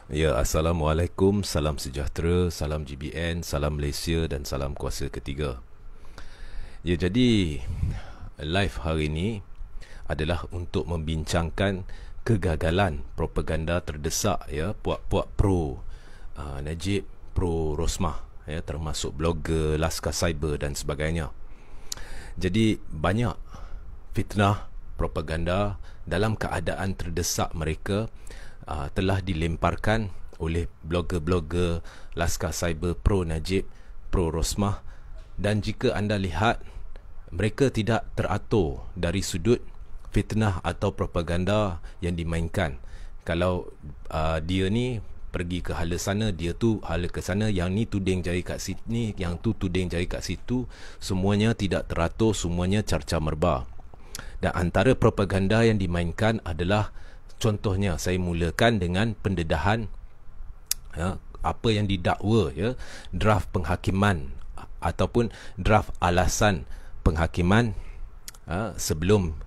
Ya, Assalamualaikum, salam sejahtera, salam GBN, salam Malaysia dan salam kuasa ketiga. Ya, jadi live hari ini adalah untuk membincangkan kegagalan propaganda terdesak ya puak-puak pro Najib, pro Rosmah ya, termasuk blogger, Laskar Cyber dan sebagainya. Jadi banyak fitnah propaganda dalam keadaan terdesak mereka telah dilemparkan oleh blogger-blogger Laskar Cyber pro Najib, pro Rosmah, dan jika anda lihat mereka tidak teratur dari sudut fitnah atau propaganda yang dimainkan. Kalau dia ni pergi ke hala sana, dia tu hala ke sana, yang ni tuding jari kat sini, yang tu tuding jari kat situ, semuanya tidak teratur, semuanya carca merba. Dan antara propaganda yang dimainkan adalah, contohnya saya mulakan dengan pendedahan ya, apa yang didakwa ya, draft penghakiman ataupun draft alasan penghakiman sebelum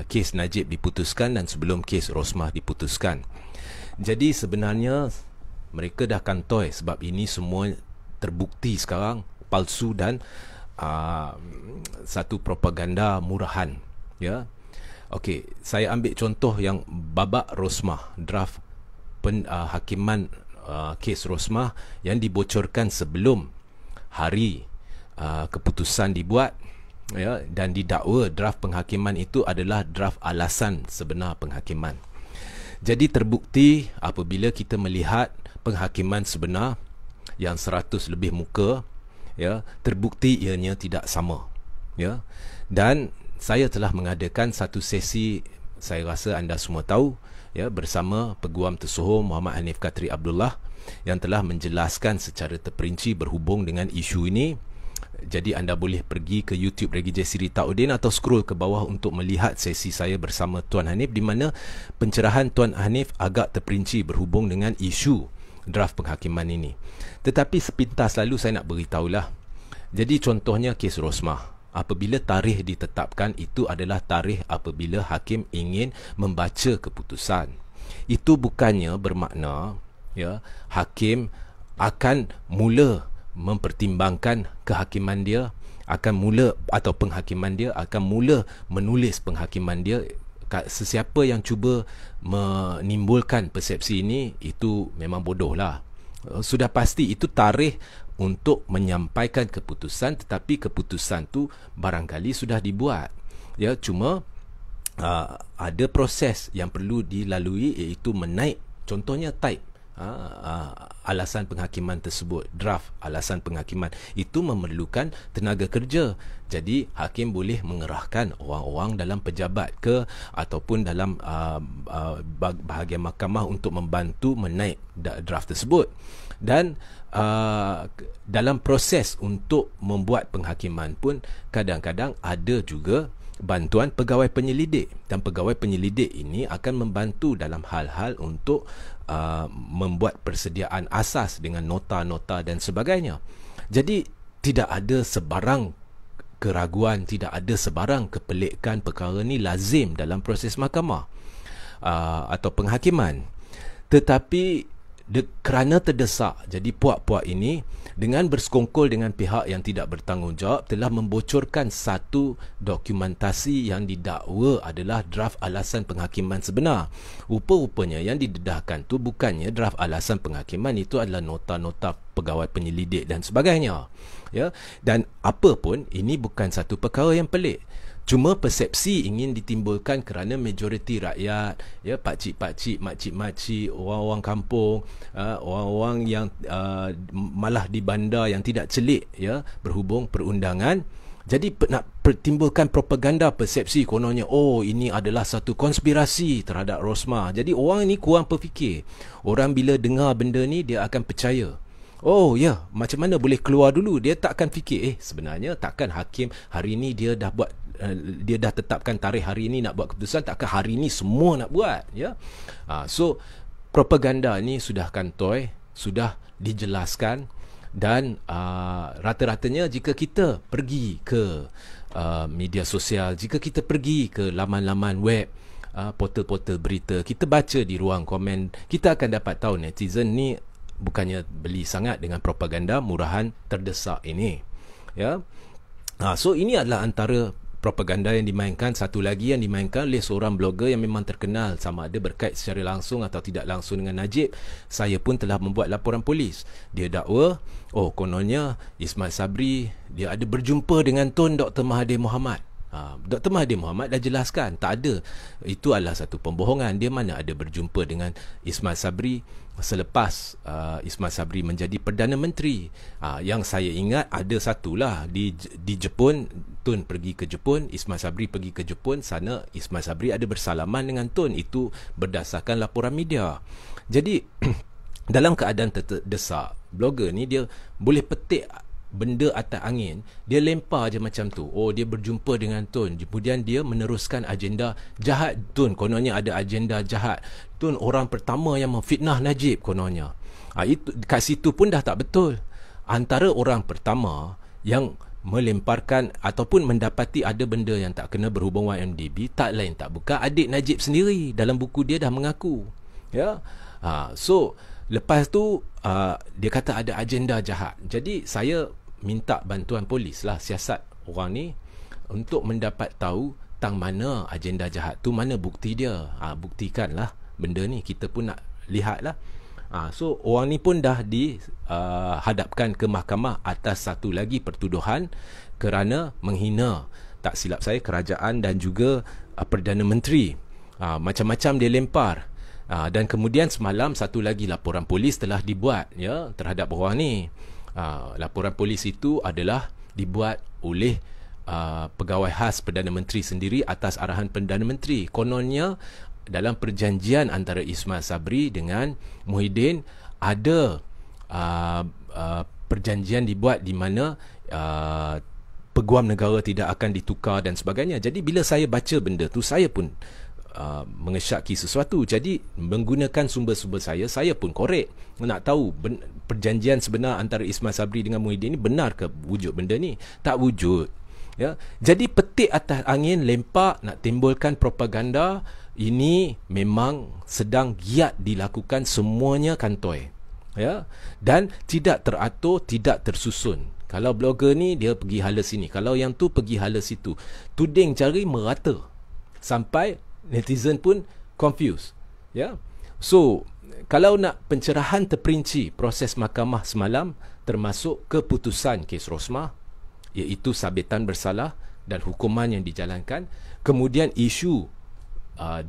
kes Najib diputuskan dan sebelum kes Rosmah diputuskan. Jadi sebenarnya mereka dah kantoi, sebab ini semua terbukti sekarang palsu dan satu propaganda murahan ya. Okey, saya ambil contoh yang babak Rosmah, draft penghakiman kes Rosmah yang dibocorkan sebelum hari keputusan dibuat ya, dan didakwa draft penghakiman itu adalah draft alasan sebenar penghakiman. Jadi terbukti apabila kita melihat penghakiman sebenar yang 100 lebih muka ya, terbukti ianya tidak sama ya. Dan saya telah mengadakan satu sesi, saya rasa anda semua tahu ya, bersama Peguam Tersohor Muhammad Hanif Katri Abdullah yang telah menjelaskan secara terperinci berhubung dengan isu ini. Jadi anda boleh pergi ke YouTube Regi J. Siri Taudin atau scroll ke bawah untuk melihat sesi saya bersama Tuan Hanif, di mana pencerahan Tuan Hanif agak terperinci berhubung dengan isu draft penghakiman ini. Tetapi sepintas lalu saya nak beritahulah. Jadi contohnya kes Rosmah, apabila tarikh ditetapkan, itu adalah tarikh apabila hakim ingin membaca keputusan. Itu bukannya bermakna ya, hakim akan mula mempertimbangkan kehakiman dia, akan mula, atau penghakiman dia akan mula menulis penghakiman dia. Sesiapa yang cuba menimbulkan persepsi ini, itu memang bodoh lah. Sudah pasti itu tarikh untuk menyampaikan keputusan, tetapi keputusan tu barangkali sudah dibuat ya, cuma ada proses yang perlu dilalui, iaitu menaik, contohnya type alasan penghakiman tersebut, draft alasan penghakiman itu memerlukan tenaga kerja. Jadi hakim boleh mengerahkan orang-orang dalam pejabat ke ataupun dalam bahagian mahkamah untuk membantu menaik draft tersebut. Dan dalam proses untuk membuat penghakiman pun kadang-kadang ada juga bantuan pegawai penyelidik, dan pegawai penyelidik ini akan membantu dalam hal-hal untuk membuat persediaan asas dengan nota-nota dan sebagainya. Jadi tidak ada sebarang keraguan, tidak ada sebarang kepelikan, perkara ni lazim dalam proses mahkamah atau penghakiman. Tetapi kerana terdesak, jadi puak-puak ini dengan bersekongkol dengan pihak yang tidak bertanggungjawab telah membocorkan satu dokumentasi yang didakwa adalah draft alasan penghakiman sebenar. Rupa-rupanya yang didedahkan tu bukannya draft alasan penghakiman, itu adalah nota-nota pegawai penyelidik dan sebagainya ya. Dan apa pun, ini bukan satu perkara yang pelik, cuma persepsi ingin ditimbulkan kerana majoriti rakyat ya, pakcik-pakcik, makcik-makcik, orang-orang kampung, orang-orang yang malah di bandar yang tidak celik ya, berhubung perundangan. Jadi nak timbulkan propaganda persepsi kononnya, oh ini adalah satu konspirasi terhadap Rosmah. Jadi orang ini kurang berfikir. Orang bila dengar benda ni dia akan percaya. Oh ya, macam mana boleh keluar dulu? Dia tak akan fikir, sebenarnya takkan hakim hari ni dia dah buat, dia dah tetapkan tarikh hari ini nak buat keputusan, takkan hari ini semua nak buat ya. So propaganda ni sudah kantoi, sudah dijelaskan, dan rata-ratanya jika kita pergi ke media sosial, jika kita pergi ke laman-laman web portal-portal berita, kita baca di ruang komen, kita akan dapat tahu netizen ni bukannya beli sangat dengan propaganda murahan terdesak ini. Ya. So ini adalah antara propaganda yang dimainkan. Satu lagi yang dimainkan oleh seorang blogger yang memang terkenal, sama ada berkait secara langsung atau tidak langsung dengan Najib. Saya pun telah membuat laporan polis. Dia dakwa, kononnya Ismail Sabri dia ada berjumpa dengan Tun Dr. Mahathir Mohamad. Dr. Mahathir Mohamad dah jelaskan tak ada. Itu adalah satu pembohongan. Dia mana ada berjumpa dengan Ismail Sabri selepas Ismail Sabri menjadi Perdana Menteri. Yang saya ingat ada satulah di Jepun. Tun pergi ke Jepun, Ismail Sabri pergi ke Jepun. Sana Ismail Sabri ada bersalaman dengan Tun. Itu berdasarkan laporan media. Jadi dalam keadaan terdesak, blogger ni dia boleh petik benda atas angin, dia lempar je macam tu. Dia berjumpa dengan Tun, kemudian dia meneruskan agenda jahat Tun. Kononnya ada agenda jahat Tun, orang pertama yang memfitnah Najib kononnya. Itu kat situ pun dah tak betul. Antara orang pertama yang melemparkan ataupun mendapati ada benda yang tak kena berhubung YMDB, tak lain tak bukan adik Najib sendiri. Dalam buku dia dah mengaku. Ya. So lepas tu dia kata ada agenda jahat. Jadi saya minta bantuan polis lah, siasat orang ni, untuk mendapat tahu tang mana agenda jahat tu, mana bukti dia. Buktikanlah benda ni, kita pun nak lihat lah. So orang ni pun dah dihadapkan ke mahkamah atas satu lagi pertuduhan kerana menghina, tak silap saya, kerajaan dan juga Perdana Menteri. Macam-macam dia lempar. Dan kemudian semalam satu lagi laporan polis telah dibuat ya terhadap orang ni. Laporan polis itu adalah dibuat oleh pegawai khas Perdana Menteri sendiri atas arahan Perdana Menteri. Kononnya dalam perjanjian antara Ismail Sabri dengan Muhyiddin ada perjanjian dibuat di mana peguam negara tidak akan ditukar dan sebagainya. Jadi bila saya baca benda tu, saya pun mengesyaki sesuatu. Jadi menggunakan sumber-sumber saya pun korek nak tahu perjanjian sebenar antara Ismail Sabri dengan Muhyiddin ni benar ke wujud benda ni. Tak wujud ya. Jadi petik atas angin, lempar, nak timbulkan propaganda. Ini memang sedang giat dilakukan, semuanya kantoi ya, dan tidak teratur, tidak tersusun. Kalau blogger ni dia pergi hala sini, kalau yang tu pergi hala situ, tuding cari merata sampai netizen pun confused ya. So kalau nak pencerahan terperinci proses mahkamah semalam, termasuk keputusan kes Rosmah, iaitu sabitan bersalah dan hukuman yang dijalankan, kemudian isu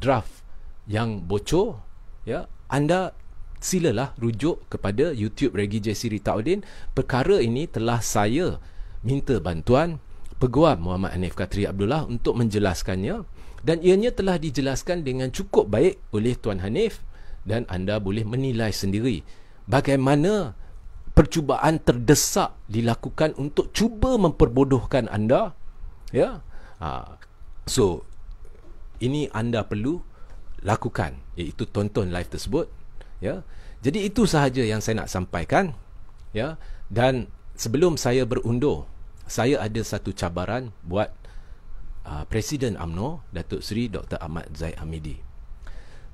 draft yang bocor ya, anda silalah rujuk kepada YouTube Regi J.C. Ritaudin. Perkara ini telah saya minta bantuan Peguam Muhammad Hanif Katri Abdullah untuk menjelaskannya, dan ianya telah dijelaskan dengan cukup baik oleh Tuan Hanif, dan anda boleh menilai sendiri bagaimana percubaan terdesak dilakukan untuk cuba memperbodohkan anda ya. So ini anda perlu lakukan, iaitu tonton live tersebut ya. Jadi itu sahaja yang saya nak sampaikan ya. Dan sebelum saya berundur, saya ada satu cabaran buat Presiden UMNO Datuk Seri Dr. Ahmad Zahid Hamidi.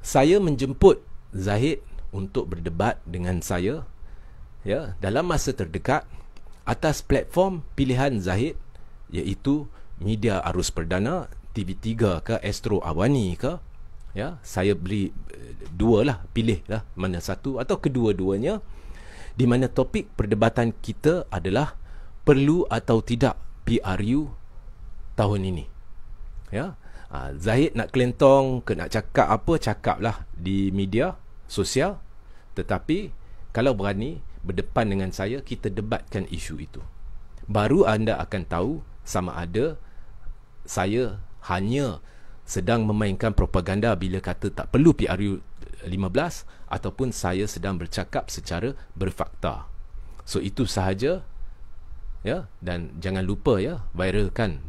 Saya menjemput Zahid untuk berdebat dengan saya ya dalam masa terdekat atas platform pilihan Zahid, iaitu media arus perdana, TV3 ke Astro Awani ke ya. Saya beri dua lah, pilih lah mana satu atau kedua-duanya, di mana topik perdebatan kita adalah perlu atau tidak PRU tahun ini ya. Zahid nak kelentong ke nak cakap apa, cakap lah di media sosial, tetapi kalau berani berdepan dengan saya, kita debatkan isu itu, baru anda akan tahu sama ada saya hanya sedang memainkan propaganda bila kata tak perlu PRU 15, ataupun saya sedang bercakap secara berfakta. So itu sahaja ya. Dan jangan lupa ya, viralkan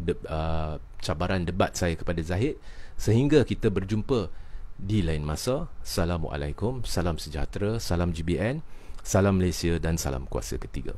cabaran debat saya kepada Zahid. Sehingga kita berjumpa di lain masa. Assalamualaikum, salam sejahtera, salam GBN, salam Malaysia dan salam kuasa ketiga.